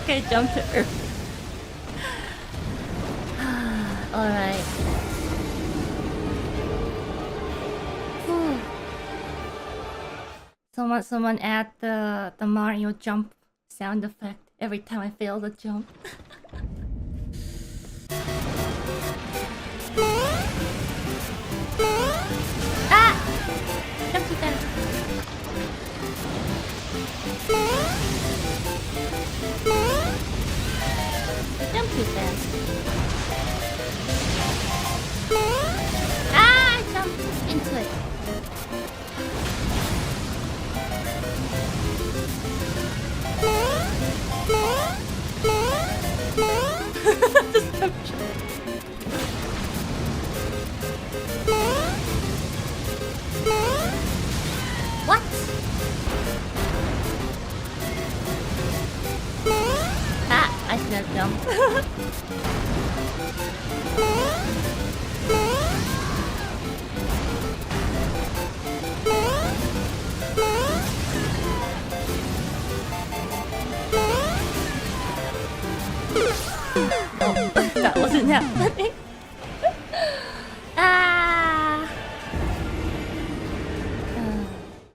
Okay, jump to Earth. Alright. Someone add the Mario jump sound effect every time I fail the jump. Ah! Jump too fast. Jump too fast. Ah! I jumped into it. Just jump. What? Ah, I should have jumped. Oh, that wasn't happening.